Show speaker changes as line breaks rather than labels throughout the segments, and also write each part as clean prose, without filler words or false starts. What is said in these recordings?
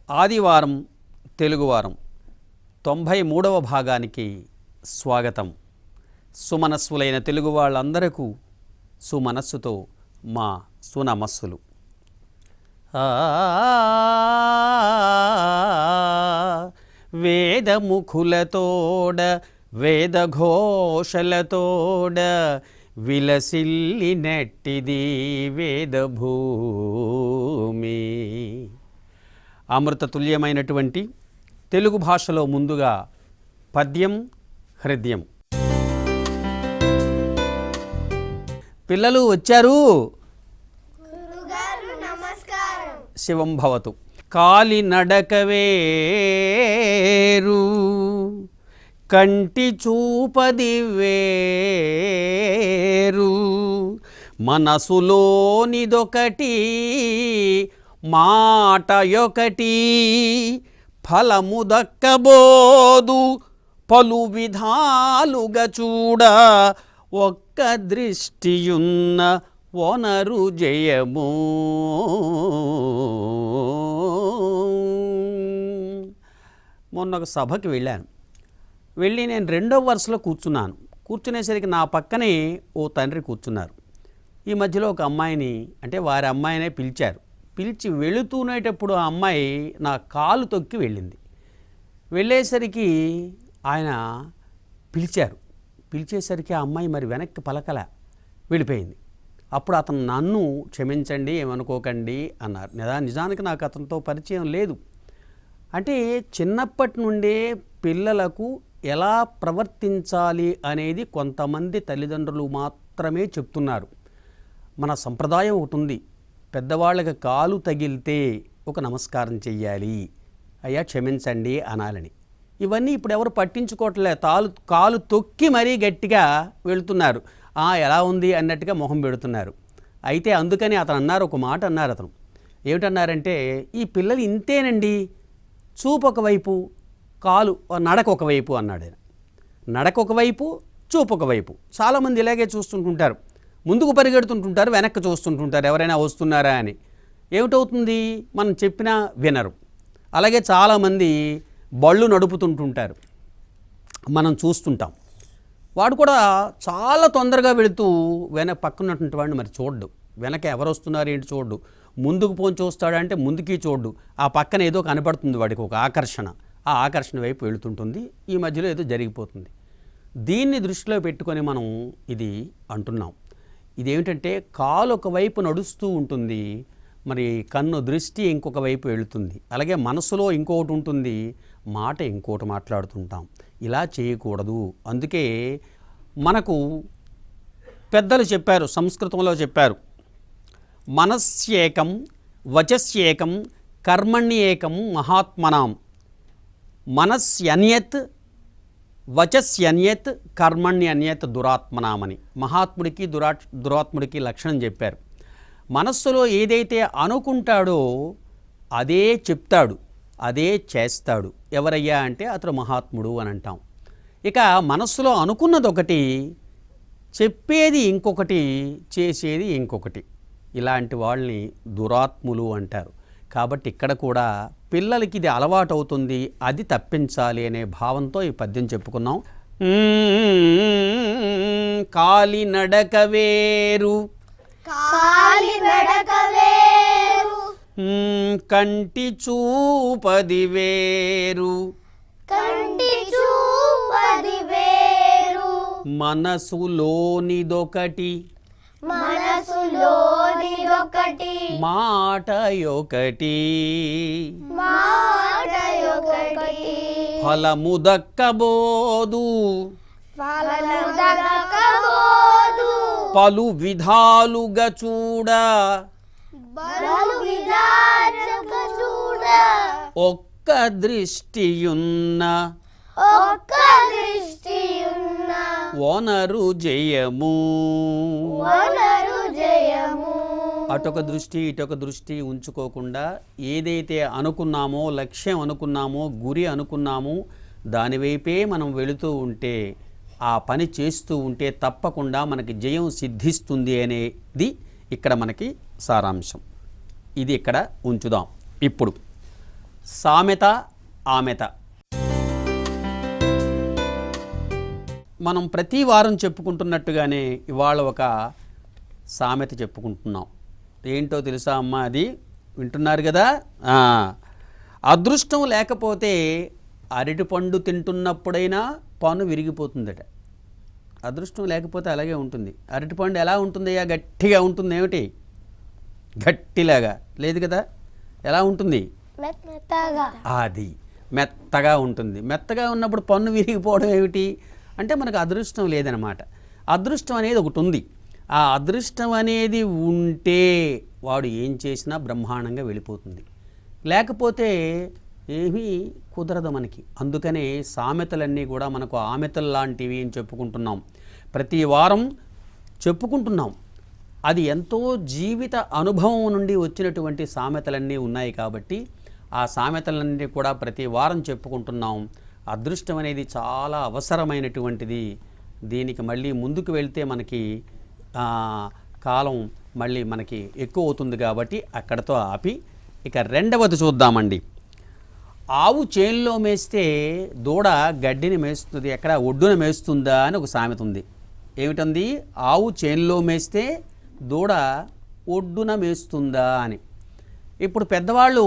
ఆదివారం తెలుగువారం 93వ భాగానికి స్వాగతం. సుమనస్సులైన తెలుగు వాళ్ళందరకు సుమనస్సుతో మా సునమస్సులు. వేదముఖులతోడ వేదఘోషలతోడ విలసిల్లినట్టిది వేదభూమి. అమృతతుల్యమైనటువంటి తెలుగు భాషలో ముందుగా పద్యం, హృదయం. పిల్లలు వచ్చారు. శివం భవతు. కాలి నడకవేరు, కంటి చూపది వేరు, మనసులోనిదొకటి మాట యొకటి, ఫలము దక్కబోదు పలు విధాలుగా చూడ, ఒక్క దృష్టియున్న వనరు జయము. మొన్న ఒక సభకి వెళ్ళాను. వెళ్ళి నేను 2వ వరుసలో కూర్చున్నాను. కూర్చునేసరికి నా పక్కనే ఓ తండ్రి కూర్చున్నారు. ఈ మధ్యలో ఒక అమ్మాయిని, అంటే వారి అమ్మాయినే పిలిచారు. పిలిచి వెళుతునేటప్పుడు ఆ అమ్మాయి నా కాలు తొక్కి వెళ్ళింది. వెళ్ళేసరికి ఆయన పిలిచారు. పిలిచేసరికి ఆ అమ్మాయి మరి వెనక్కి పలకల, వెళ్ళిపోయింది. అప్పుడు అతను నన్ను క్షమించండి, ఏమనుకోకండి అన్నారు. నిజానికి నాకు అతనితో పరిచయం లేదు. అంటే చిన్నప్పటి నుండే పిల్లలకు ఎలా ప్రవర్తించాలి అనేది కొంతమంది తల్లిదండ్రులు మాత్రమే చెప్తున్నారు. మన సంప్రదాయం ఒకటి ఉంది, పెద్దవాళ్ళకి కాలు తగిలితే ఒక నమస్కారం చెయ్యాలి, అయ్యా క్షమించండి అనాలని. ఇవన్నీ ఇప్పుడు ఎవరు పట్టించుకోవట్లే. కాలు తొక్కి మరీ గట్టిగా వెళుతున్నారు. ఎలా ఉంది అన్నట్టుగా మొహం పెడుతున్నారు. అయితే అందుకని అతను అన్నారు, ఒక మాట అన్నారు. అతను ఏమిటన్నారంటే, ఈ పిల్లలు ఇంతేనండి, చూపు ఒకవైపు, కాలు నడక ఒకవైపు అన్నాడు ఆయన. నడక ఒకవైపు, చూపు ఒకవైపు. చాలామంది ఇలాగే చూస్తుంటుంటారు. ముందుకు పరిగెడుతుంటుంటారు, వెనక్కి చూస్తుంటుంటారు ఎవరైనా వస్తున్నారా అని. ఏమిటవుతుంది, మనం చెప్పినా వినరు. అలాగే చాలామంది బళ్ళు నడుపుతుంటుంటారు, మనం చూస్తుంటాం. వాడు కూడా చాలా తొందరగా వెళుతూ పక్కనటువంటి వాడిని మరి చూడ్డు, వెనక ఎవరు వస్తున్నారు ఏంటి చూడ్డు. ముందుకు పోని చూస్తాడంటే ముందుకి చూడ్డు. ఆ పక్కన ఏదో కనపడుతుంది వాడికి, ఒక ఆకర్షణ. ఆ ఆకర్షణ వైపు వెళుతుంటుంది. ఈ మధ్యలో ఏదో జరిగిపోతుంది. దీన్ని దృష్టిలో పెట్టుకొని మనం ఇది అంటున్నాం. ఇదేమిటంటే కాలు ఒకవైపు నడుస్తూ ఉంటుంది, మరి కన్ను దృష్టి ఇంకొక వైపు వెళుతుంది. అలాగే మనసులో ఇంకొకటి ఉంటుంది, మాట ఇంకోటి మాట్లాడుతుంటాం. ఇలా చేయకూడదు. అందుకే మనకు పెద్దలు చెప్పారు, సంస్కృతంలో చెప్పారు, మనస్యేకం వచస్యేకం కర్మణ్యేకం మహాత్మనాం. మనస్యన్యత్ వచస్యన్యత్ కర్మణ్యన్యత్ దురాత్మనామని. మహాత్ముడికి దురాత్ముడికి లక్షణం చెప్పారు. మనస్సులో ఏదైతే అనుకుంటాడో అదే చెప్తాడు, అదే చేస్తాడు. ఎవరయ్యా అంటే అతడు మహాత్ముడు అని అంటాం. ఇక మనస్సులో అనుకున్నది ఒకటి, చెప్పేది ఇంకొకటి, చేసేది ఇంకొకటి. ఇలాంటి వాళ్ళని దురాత్ములు అంటారు. కాబట్టి ఇక్కడ కూడా పిల్లలకి ఇది అలవాటు అవుతుంది, అది తప్పించాలి అనే భావంతో ఈ పద్యం చెప్పుకున్నాం. కాలి నడక వేరు, కంటి చూపది వేరు, మనసులోనిదొకటి మాట యొకటి, ఫలము దక్కబోదు పలు విధాలుగా చూడ, ఒక్క దృష్టియున్న వనరు జయము. అటొక దృష్టి ఇటొక దృష్టి ఉంచుకోకుండా ఏదైతే అనుకున్నామో, లక్ష్యం అనుకున్నామో, గురి అనుకున్నామో దానివైపే మనం వెళుతూ ఉంటే, ఆ పని చేస్తూ ఉంటే తప్పకుండా మనకి జయం సిద్ధిస్తుంది అనేది ఇక్కడ మనకి సారాంశం. ఇది ఇక్కడ ఉంచుదాం. ఇప్పుడు సామెత ఆమెత. మనం ప్రతి వారం చెప్పుకుంటున్నట్టుగానే ఇవాళ ఒక సామెత చెప్పుకుంటున్నాం. ఏంటో తెలుసా అమ్మ? అది వింటున్నారు కదా. అదృష్టం లేకపోతే అరటిపండు తింటున్నప్పుడైనా పన్ను విరిగిపోతుందట. అదృష్టం లేకపోతే అలాగే ఉంటుంది. అరటిపండు ఎలా ఉంటుందయ్యా? గట్టిగా ఉంటుంది. ఏమిటి? గట్టిలాగా లేదు కదా. ఎలా ఉంటుంది? అది మెత్తగా ఉంటుంది. మెత్తగా ఉన్నప్పుడు పన్ను విరిగిపోవడం ఏమిటి అంటే మనకు అదృష్టం లేదనమాట. అదృష్టం అనేది ఒకటి ఉంది. ఆ అదృష్టం అనేది ఉంటే వాడు ఏం చేసినా బ్రహ్మాండంగా వెళ్ళిపోతుంది. లేకపోతే ఏమీ కుదరదు మనకి. అందుకనే సామెతలన్నీ కూడా మనకు ఆమెతలు లాంటివి అని చెప్పుకుంటున్నాం. ప్రతి వారం చెప్పుకుంటున్నాం. అది ఎంతో జీవిత అనుభవం నుండి వచ్చినటువంటి సామెతలన్నీ ఉన్నాయి కాబట్టి ఆ సామెతలన్నీ కూడా ప్రతి వారం చెప్పుకుంటున్నాం. అదృష్టం అనేది చాలా అవసరమైనటువంటిది. దీనికి మళ్ళీ ముందుకు వెళ్తే మనకి కాలం మళ్ళీ మనకి ఎక్కువ అవుతుంది కాబట్టి అక్కడతో ఆపి ఇక రెండవది చూద్దామండి. ఆవు చేనులో మేస్తే దూడ గడ్డిని మేస్తుంది, ఎక్కడ ఒడ్డున మేస్తుందా అని ఒక సామెత ఉంది. ఏమిటంది? ఆవు చేనులో మేస్తే దూడ ఒడ్డున మేస్తుందా అని. ఇప్పుడు పెద్దవాళ్ళు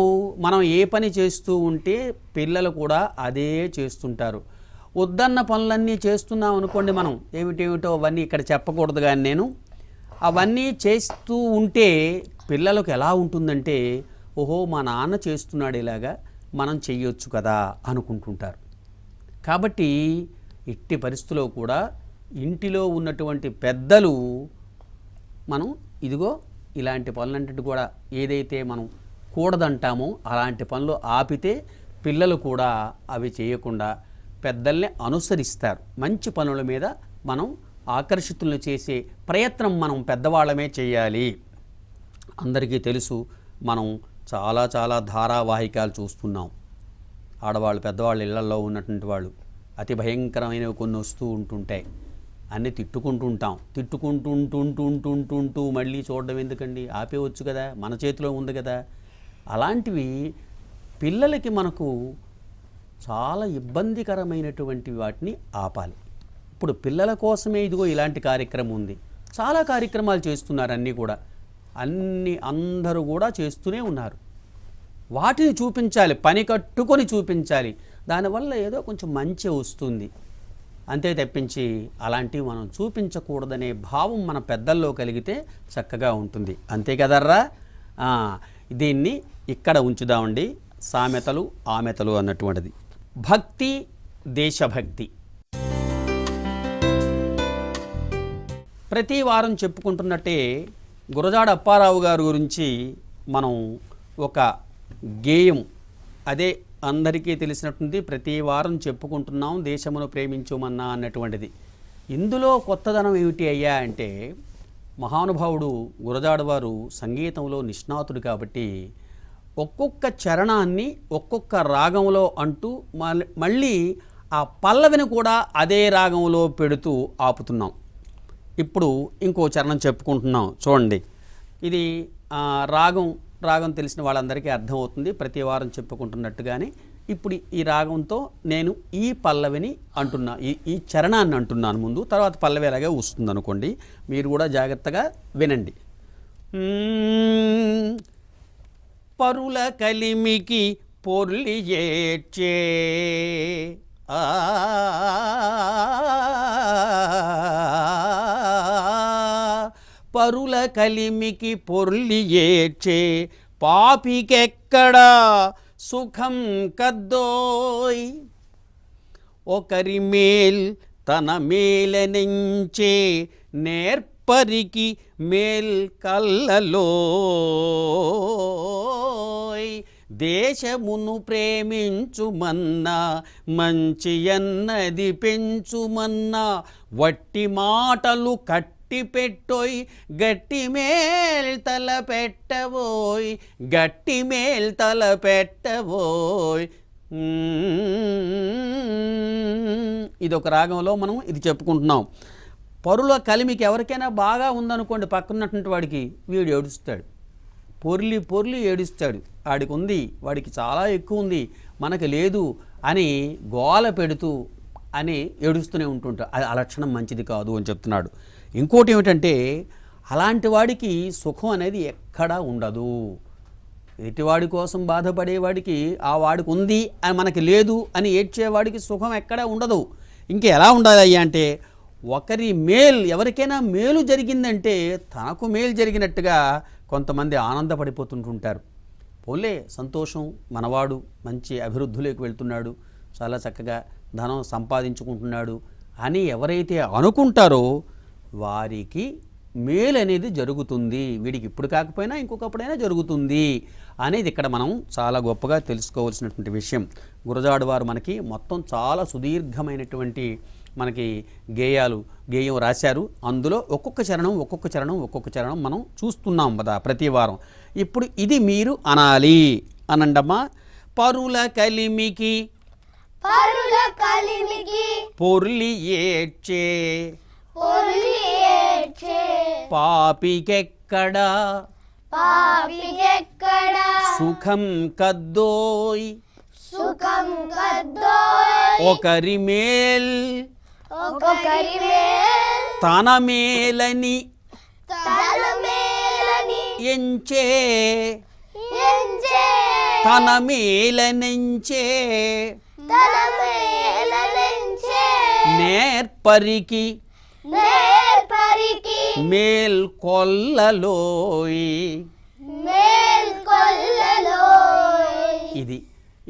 మనం ఏ పని చేస్తూ ఉంటే పిల్లలు కూడా అదే చేస్తుంటారు. వద్దన్న పనులన్నీ చేస్తున్నాం అనుకోండి, మనం ఏమిటేమిటో అవన్నీ ఇక్కడ చెప్పకూడదు కానీ నేను అవన్నీ చేస్తూ ఉంటే పిల్లలకు ఎలా ఉంటుందంటే, ఓహో మా నాన్న చేస్తున్నాడు ఇలాగా, మనం చెయ్యొచ్చు కదా అనుకుంటుంటారు. కాబట్టి ఇట్టి పరిస్థితిలో కూడా ఇంటిలో ఉన్నటువంటి పెద్దలు మనం ఇదిగో ఇలాంటి పనులంటే కూడా ఏదైతే మనం కూడదంటామో అలాంటి పనులు ఆపితే పిల్లలు కూడా అవి చేయకుండా పెద్దల్ని అనుసరిస్తారు. మంచి పనుల మీద మనం ఆకర్షితులను చేసే ప్రయత్నం మనం పెద్దవాళ్ళమే చేయాలి. అందరికీ తెలుసు, మనం చాలా చాలా ధారావాహికాలు చూస్తున్నాం. ఆడవాళ్ళు పెద్దవాళ్ళు ఇళ్లలో ఉన్నటువంటి వాళ్ళు అతి భయంకరమైనవి కొన్ని వస్తూ ఉంటుంటాయి. అన్నీ తిట్టుకుంటుంటాం. తిట్టుకుంటుంటూ మళ్ళీ చూడడం ఎందుకండి? ఆపేవచ్చు కదా, మన చేతిలో ఉంది కదా. అలాంటివి పిల్లలకి మనకు చాలా ఇబ్బందికరమైనటువంటి వాటిని ఆపాలి. ఇప్పుడు పిల్లల కోసమే ఇదిగో ఇలాంటి కార్యక్రమం ఉంది. చాలా కార్యక్రమాలు చేస్తున్నారు అన్నీ కూడా. అందరూ కూడా చేస్తూనే ఉన్నారు. వాటిని చూపించాలి, పని కట్టుకొని చూపించాలి. దానివల్ల ఏదో కొంచెం మంచి వస్తుంది. అంతే తప్పించి అలాంటివి మనం చూపించకూడదనే భావం మన పెద్దల్లో కలిగితే చక్కగా ఉంటుంది. అంతే కదర్రా. దీన్ని ఇక్కడ ఉంచుదామండి. సామెతలు ఆమెతలు అన్నటువంటిది. భక్తి, దేశభక్తి. ప్రతి వారం చెప్పుకుంటున్నట్టే గురజాడ అప్పారావు గారి గురించి మనం ఒక గేయం, అదే అందరికీ తెలిసినట్టుంది, ప్రతి వారం చెప్పుకుంటున్నాం, దేశమును ప్రేమించుమన్నా అన్నటువంటిది. ఇందులో కొత్తదనం ఏమిటి అయ్యా అంటే, మహానుభావుడు గురజాడ వారు సంగీతంలో నిష్ణాతుడు కాబట్టి ఒక్కొక్క చరణాన్ని ఒక్కొక్క రాగంలో అంటూ మళ్ళీ ఆ పల్లవిని కూడా అదే రాగంలో పెడుతూ ఆపుతున్నాం. ఇప్పుడు ఇంకో చరణం చెప్పుకుంటున్నాం చూడండి. ఇది రాగం తెలిసిన వాళ్ళందరికీ అర్థమవుతుంది, ప్రతి వారం చెప్పుకుంటున్నట్టుగానే. ఇప్పుడు ఈ రాగంతో నేను ఈ పల్లవిని అంటున్నా, ఈ చరణాన్ని అంటున్నాను ముందు, తర్వాత పల్లవి అలాగే వస్తుంది అనుకోండి. మీరు కూడా జాగ్రత్తగా వినండి. పరుల కలిమికి పొర్లి ఏడ్చే పరుల కలిమికి పొర్లి ఏడ్చే పాపికెక్కడా సుఖం కద్దోయ్. ఒకరి మేల్ తన మేలనించే నేర్పరికి మేల్ కల్లలోయ్. దేశమును ప్రేమించుమన్నా మంచి అన్నది పెంచుమన్నా వట్టి మాటలు కట్టి పెట్టోయ్. గట్టి మేల్ తల పెట్టబోయ్, గట్టి మేల్ తల పెట్టబోయ్. ఇది ఒక రాగంలో మనం ఇది చెప్పుకుంటున్నాం. పరుల కలిమికి ఎవరికైనా బాగా ఉందనుకోండి, పక్కనున్నటువంటి వాడికి వీడు ఏడుస్తాడు. పొర్లి పొర్లి ఏడుస్తాడు. వాడికి ఉంది, వాడికి చాలా ఎక్కువ ఉంది, మనకి లేదు అని గోల పెడుతూ అని ఏడుస్తూనే ఉంటుంటాడు. అది ఆ లక్షణం మంచిది కాదు అని చెప్తున్నాడు. ఇంకోటి ఏమిటంటే అలాంటి వాడికి సుఖం అనేది ఎక్కడా ఉండదు. ఎటివాడి కోసం బాధపడేవాడికి ఆ వాడికి ఉంది అని మనకి లేదు అని ఏడ్చేవాడికి సుఖం ఎక్కడా ఉండదు. ఇంకా ఎలా ఉండాలి అయ్యా అంటే ఒకరి మేలు, ఎవరికైనా మేలు జరిగిందంటే తనకు మేలు జరిగినట్టుగా కొంతమంది ఆనందపడిపోతుంటుంటారు. పోలే సంతోషం, మనవాడు మంచి అభివృద్ధిలోకి వెళ్తున్నాడు, చాలా చక్కగా ధనం సంపాదించుకుంటున్నాడు అని ఎవరైతే అనుకుంటారో వారికి మేలు అనేది జరుగుతుంది. వీడికి ఇప్పుడు కాకపోయినా ఇంకొకప్పుడైనా జరుగుతుంది అనేది ఇక్కడ మనం చాలా గొప్పగా తెలుసుకోవాల్సినటువంటి విషయం. గురజాడు వారు మనకి మొత్తం చాలా సుదీర్ఘమైనటువంటి మనకి గేయం రాశారు. అందులో ఒక్కొక్క చరణం మనం చూస్తున్నాం కదా ప్రతి వారం. ఇప్పుడు ఇది మీరు అనాలి అనండమ్మా. పరుల కలిమికి పొర్లి ఏడ్చే పాపికెక్కడా సుఖం కద్దోయ్ ఒకరి మేల్ తన మేలని ఎంచే తన మేలనెంచే నేర్పరికి మేల్ కొల్లలోయ్.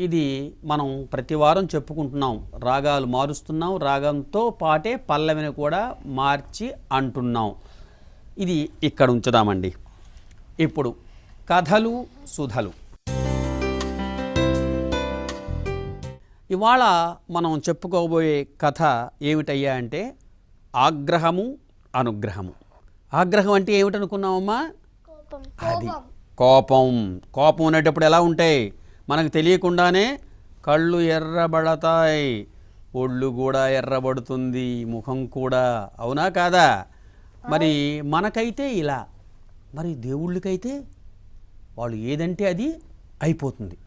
ఇది మనం ప్రతి వారం చెప్పుకుంటున్నాం. రాగాలు మారుస్తున్నాం, రాగంతో పాటే పల్లవిని కూడా మార్చి అంటున్నాం. ఇది ఇక్కడ ఉంచుదామండి. ఇప్పుడు కథలు సుధలు. ఇవాళ మనం చెప్పుకోబోయే కథ ఏమిటయ్యా అంటే ఆగ్రహము అనుగ్రహము. ఆగ్రహం అంటే ఏమిటనుకున్నామమ్మా? అది కోపం. కోపం ఉండేటప్పుడు ఎలా ఉంటాయి? మనకు తెలియకుండానే కళ్ళు ఎర్రబడతాయి, ఒళ్ళు కూడా ఎర్రబడుతుంది, ముఖం కూడా. అవునా కాదా? మరి మనకైతే ఇలా, మరి దేవుళ్ళకైతే వాళ్ళు ఏదంటే అది అయిపోతుంది.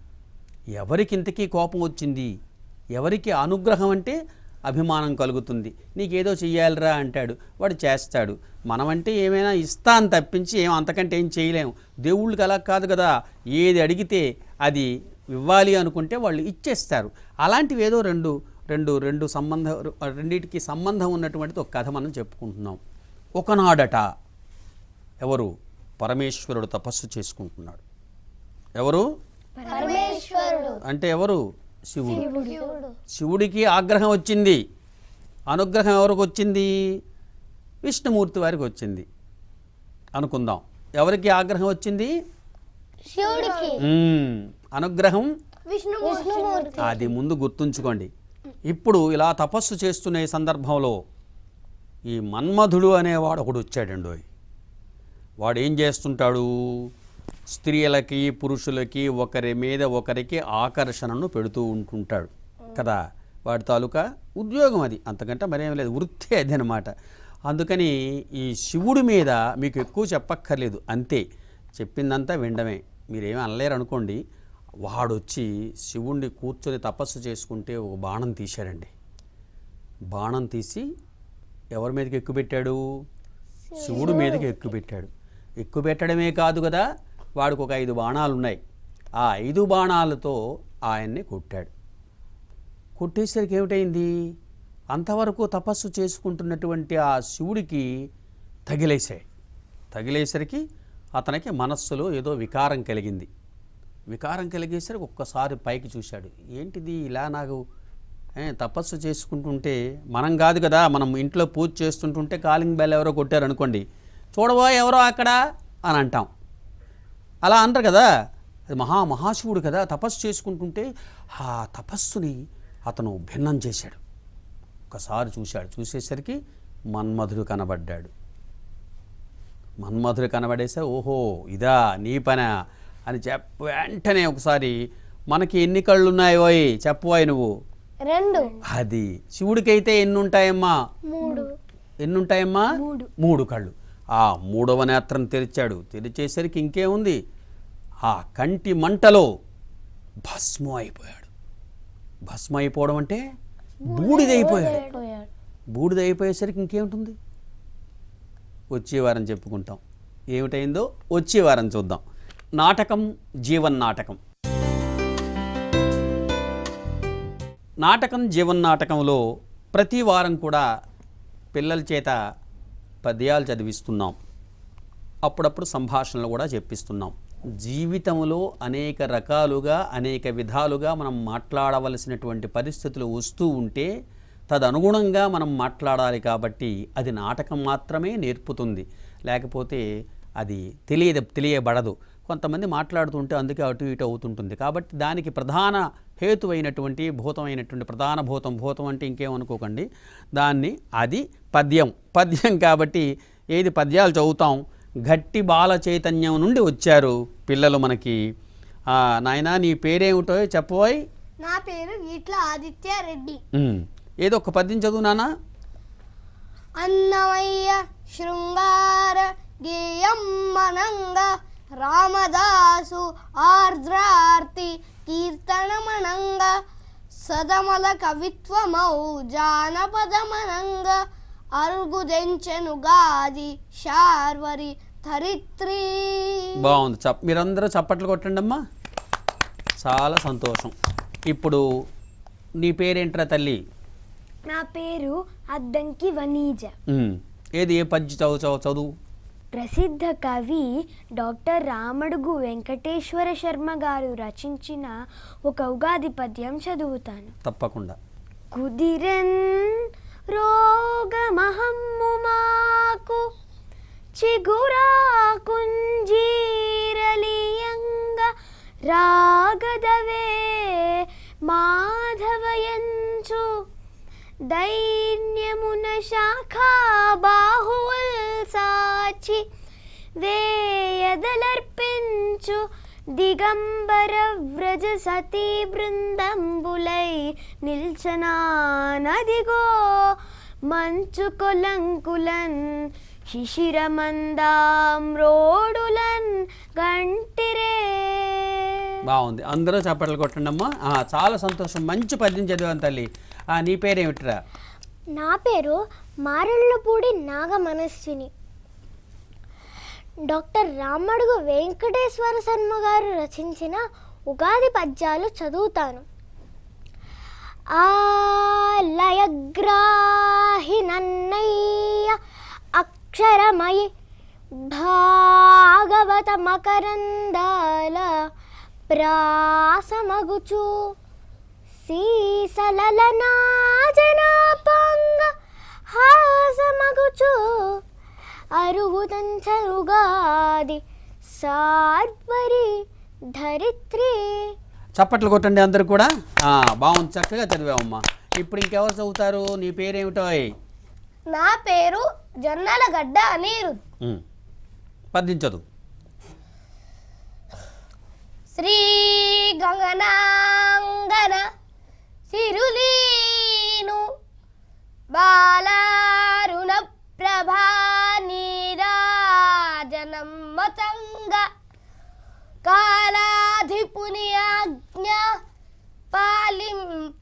ఎవరికి ఇంతకీ కోపం వచ్చింది? ఎవరికి అనుగ్రహం అంటే అభిమానం కలుగుతుంది. నీకేదో చెయ్యాలిరా అంటాడు, వాడు చేస్తాడు. మనమంటే ఏమైనా ఇస్తాను తప్పించి అంతకంటే ఏం చేయలేము. దేవుళ్ళకి అలా కాదు కదా, ఏది అడిగితే అది ఇవ్వాలి అనుకుంటే వాళ్ళు ఇచ్చేస్తారు. అలాంటివి ఏదో రెండింటికి సంబంధం ఉన్నటువంటిది ఒక కథ మనం చెప్పుకుంటున్నాం. ఒకనాడట ఎవరు? పరమేశ్వరుడు తపస్సు చేసుకుంటున్నాడు. ఎవరు? అంటే ఎవరు? శివుడు. శివుడికి ఆగ్రహం వచ్చింది. అనుగ్రహం ఎవరికి వచ్చింది? విష్ణుమూర్తి వారికి వచ్చింది అనుకుందాం. ఎవరికి ఆగ్రహం వచ్చింది? అనుగ్రహం అది ముందు గుర్తుంచుకోండి. ఇప్పుడు ఇలా తపస్సు చేస్తున్న సందర్భంలో ఈ మన్మధుడు అనేవాడు ఒకడు వచ్చాడండి. వాడు ఏం చేస్తుంటాడు? స్త్రీలకి పురుషులకి ఒకరి మీద ఒకరికి ఆకర్షణను పెడుతూ ఉంటుంటాడు కదా. వాడి తాలూకా ఉద్యోగం అది, అంతకంటే మరేం లేదు, వృత్తి అది అనమాట. అందుకని ఈ శివుడి మీద మీకు ఎక్కువ చెప్పక్కర్లేదు, అంతే, చెప్పిందంతా వినడమే. మీరేమీ అనలేరు అనుకోండి. వాడొచ్చి శివుణ్ణి కూర్చొని తపస్సు చేసుకుంటే ఒక బాణం తీశాడండి. బాణం తీసి ఎవరి మీదకి ఎక్కుపెట్టాడు? శివుడి మీదకి ఎక్కుపెట్టాడు. ఎక్కుపెట్టడమే కాదు కదా, వాడికి ఒక 5 బాణాలు ఉన్నాయి. ఆ 5 బాణాలతో ఆయన్ని కొట్టాడు. కొట్టేసరికి ఏమిటైంది? అంతవరకు తపస్సు చేసుకుంటున్నటువంటి ఆ శివుడికి తగిలేసరికి అతనికి మనస్సులో ఏదో వికారం కలిగింది. వికారం కలిగేసరికి ఒక్కసారి పైకి చూశాడు. ఏంటిది ఇలా నాకు తపస్సు చేసుకుంటుంటే, మనం కాదు కదా, మనం ఇంట్లో పూజ చేస్తుంటుంటే కాలింగ్ బెల్ ఎవరో కొట్టారనుకోండి, చూడవా ఎవరో అక్కడ అని అంటాం. అలా అంటారు కదా. అది మహాశివుడు కదా, తపస్సు చేసుకుంటుంటే ఆ తపస్సుని అతను భిన్నం చేశాడు. ఒకసారి చూసేసరికి మన్మధుడు కనబడ్డాడు. మన్మధుడు కనబడేసా, ఓహో ఇదా నీ పనా అని వెంటనే ఒకసారి, మనకి ఎన్ని కళ్ళు ఉన్నాయో చెప్పువాయి నువ్వు?
2.
అది శివుడికైతే ఎన్ని ఉంటాయమ్మా?
3.
ఎన్ని ఉంటాయమ్మా? 3 కళ్ళు. ఆ 3వ నేత్రం తెరిచాడు. తెరిచేసరికి ఇంకేముంది? ఆ కంటి మంటలో భస్మం అయిపోయాడు. భస్మం అయిపోవడం అంటే బూడిదైపోయాడు. బూడిదైపోయేసరికి ఇంకేముంటుంది? వచ్చే వారం చెప్పుకుంటాం ఏమిటైందో. వచ్చే వారం చూద్దాం. నాటకం జీవన్నాటకం. నాటకం జీవన్నాటకంలో ప్రతి వారం కూడా పిల్లల చేత పద్యాలు చదివిస్తున్నాం. అప్పుడప్పుడు సంభాషణలు కూడా చెప్పిస్తున్నాం. జీవితంలో అనేక రకాలుగా అనేక విధాలుగా మనం మాట్లాడవలసినటువంటి పరిస్థితులు వస్తూ ఉంటే తదనుగుణంగా మనం మాట్లాడాలి. కాబట్టి అది నాటకం మాత్రమే నేర్పుతుంది, లేకపోతే అది తెలియబడదు. కొంతమంది మాట్లాడుతుంటే అందుకే అటు ఇటు అవుతుంటుంది. కాబట్టి దానికి ప్రధాన హేతువైనటువంటి భూతమైనటువంటి ప్రధాన భూతం అంటే ఇంకేమనుకోకండి, దాన్ని అది పద్యం కాబట్టి ఏది పద్యాలు చదువుతాం. గట్టి బాల చైతన్యం నుండి వచ్చారు పిల్లలు మనకి. నాయనా నీ పేరేమిటో చెప్పబోయ్.
నా పేరు ఈట్ల ఆదిత్య రెడ్డి.
ఏదో ఒక పద్యం చదువు నాన్న.
అన్నమయ్య శృంగార గేయం మనంగా రామదాసు ఆర్ద్రార్తి కీర్తనమనంగా సదమల కవిత్వమౌ జానపదమనంగా అరుగుదెంచెను గాది శార్వరి ధరిత్రి.
బాగుంది. మీరందరూ చప్పట్లు కొట్టండి అమ్మా. చాలా సంతోషం. ఇప్పుడు నీ పేరేంట్రా తల్లి?
నా పేరు అద్దంకి వనీజ.
ఏది ఏ పద్యం చదువు?
ప్రసిద్ధ కవి డాక్టర్ రామడుగు వెంకటేశ్వర శర్మ గారు రచించిన ఒక ఉగాది పద్యం చదువుతాను.
తప్పకుండా.
కుదిరెన్ రోగమహమ్ము మాకు చిగురా కుంజీరలియంగ రాగదవే మాధవయంచు దైన్యమున శాఖా బాహువుల్ సాచి వేయదలర్పించు దిగంబర వ్రజ సతీ బృందంబులై నిల్చనా నదిగో మంచు కొలంకులన్ శిశిరమందామ్రోడులన్ గంటిరే.
బాగుంది. అందరూ చప్పట్లు కొట్టండి అమ్మా. చాలా సంతోషం. మంచి పద్యం చదివాను తల్లి. నీ పేరేమిట్రా?
నా పేరు మారెళ్ళపూడి నాగమనస్విని. డాక్టర్ రామడుగు వెంకటేశ్వర శర్మ గారు రచించిన ఉగాది పద్యాలు చదువుతాను. ఆలయగ్రాహి నన్నయ్య అక్షరమయి భాగవత మకరందాల ప్రాసమగుచు సీసలనాజనాపంగ హాసమగుచు అరుగుదంచరుగాది సార్వరి ధరిత్రి.
చప్పట్లు కొట్టండి అందరు కూడా. బాగుంది, చక్కగా చదివావమ్మా. ఇప్పుడు ఇంకెవరు చదువుతారు? నీ పేరేమిటో?
నా పేరు జొన్నలగడ్డ అనిరు.
పద్యం చదువు.
శ్రీ గగనాంగన సిరులీను బాలారుణ ప్రభా నీరాజనం మతంగ కాలాధిపుని ఆజ్ఞ పాలింపతగురీతి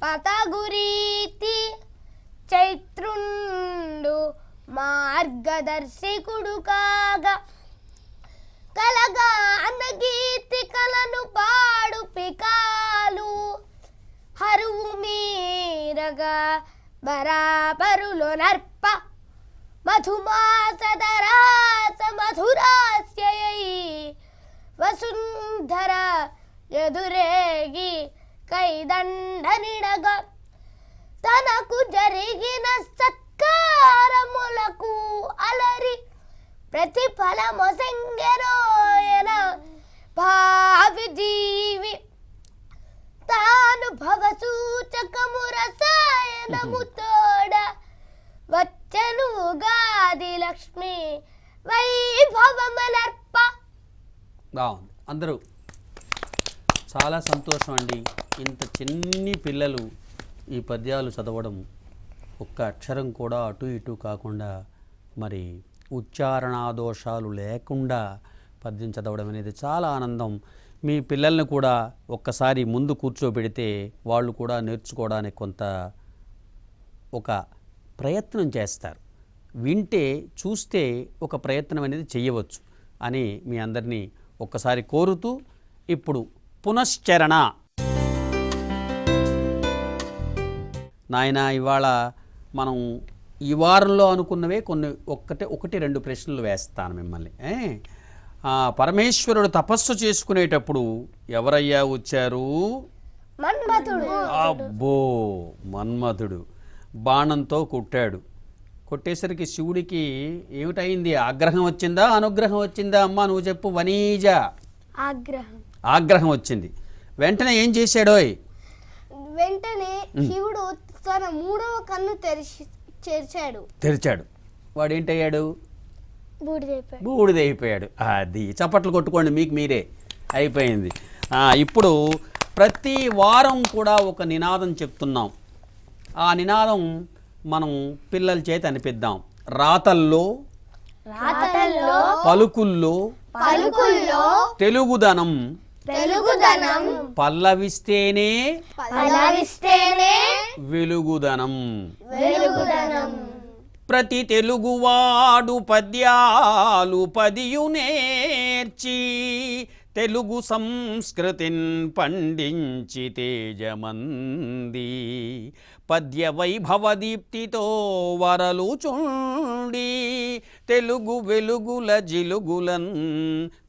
చైత్రుండు మార్గదర్శకుడు కాగా కలగా అనగీతి కలను పాడు పికాలు హరువు మీరగా బరాబరులో నర్ప మధుమాసదరాస మధురాస్యై వసుంధర ఎదురేగి కైదండనిడగ తనకు జరిగిన సత్కారములకు అలరి ప్రతిఫలమొసంగెరోయన భావి జీవి తాను భవసూచకము రసాయనము తోడ వచ్చను గాది లక్ష్మి వైభవమలర్ప.
బాగుంది. అందరూ చాలా సంతోషం అండి. ఇంత చిన్ని పిల్లలు ఈ పద్యాలు చదవడం, ఒక్క అక్షరం కూడా అటు ఇటు కాకుండా, మరి ఉచ్చారణా దోషాలు లేకుండా పద్యం చదవడం అనేది చాలా ఆనందం. మీ పిల్లల్ని కూడా ఒక్కసారి ముందు కూర్చోబెడితే వాళ్ళు కూడా నేర్చుకోవడానికి కొంత ఒక ప్రయత్నం చేస్తారు. వింటే చూస్తే ఒక ప్రయత్నం అనేది చేయవచ్చు అని మీ అందరినీ ఒక్కసారి కోరుతూ ఇప్పుడు పునశ్చరణ. నాయన ఇవాళ మనం ఈ వారంలో అనుకున్నవే కొన్ని ఒకటి రెండు ప్రశ్నలు వేస్తాను మిమ్మల్ని. పరమేశ్వరుడు తపస్సు చేసుకునేటప్పుడు ఎవరయ్యా వచ్చారు? అబ్బో, మన్మథుడు బాణంతో కొట్టాడు. కొట్టేసరికి శివుడికి ఏమిటైంది? ఆగ్రహం వచ్చిందా, అనుగ్రహం వచ్చిందా? అమ్మా నువ్వు చెప్పు వనీజ. ఆగ్రహం వచ్చింది. వెంటనే ఏం చేశాడోయ్?
వెంటనే శివుడు తన 3వ కన్ను తెరిచాడు.
వాడు ఏంటయ్యాడు? బూడిదైపోయాడు. అది చప్పట్లు కొట్టుకోండి మీకు మీరే, అయిపోయింది. ఇప్పుడు ప్రతి వారం కూడా ఒక నినాదం చెప్తున్నాం. ఆ నినాదం మనం పిల్లల చేత అనిపిద్దాం. రాతల్లో పలుకుల్లో తెలుగుదనం పల్లవిస్తేనే వెలుగుదనం. ప్రతి తెలుగువాడు పద్యాలు 10 నేర్చి తెలుగు సంస్కృతిన్ పండించి తేజమంది పద్య వైభవ దీప్తితో వరలుచుండి తెలుగు వెలుగుల జిలుగులన్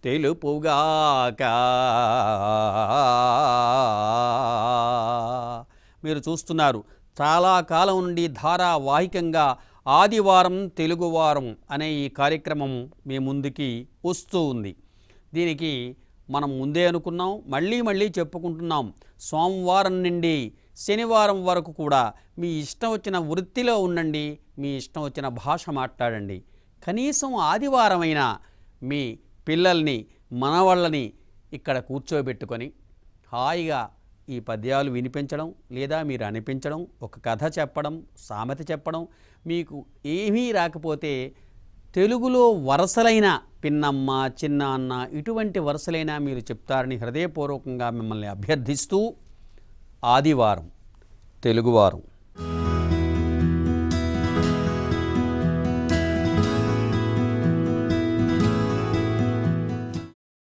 తెలుపుగాక. మీరు చూస్తున్నారు, చాలా కాలం నుండి ధారావాహికంగా ఆదివారం తెలుగువారం అనే ఈ కార్యక్రమం మీ ముందుకి వస్తూ ఉంది. దీనికి మనం ముందే అనుకున్నాం, మళ్ళీ చెప్పుకుంటున్నాం. సోమవారం నుండి శనివారం వరకు కూడా మీ ఇష్టం వచ్చిన వృత్తిలో ఉండండి, మీ ఇష్టం వచ్చిన భాష మాట్లాడండి. కనీసం ఆదివారమైనా మీ పిల్లల్ని మనవాళ్ళని ఇక్కడ కూర్చోబెట్టుకొని హాయిగా ఈ పద్యాలు వినిపించడం, లేదా మీరు అనిపించడం, ఒక కథ చెప్పడం, సామెత చెప్పడం. మీకు ఏమీ రాకపోతే తెలుగులో వరసలైన పిన్నమ్మ, చిన్నాన్న ఇటువంటి వరసలైనా మీరు చెప్తారని హృదయపూర్వకంగా మిమ్మల్ని అభ్యర్థిస్తూ ఆదివారం తెలుగువారం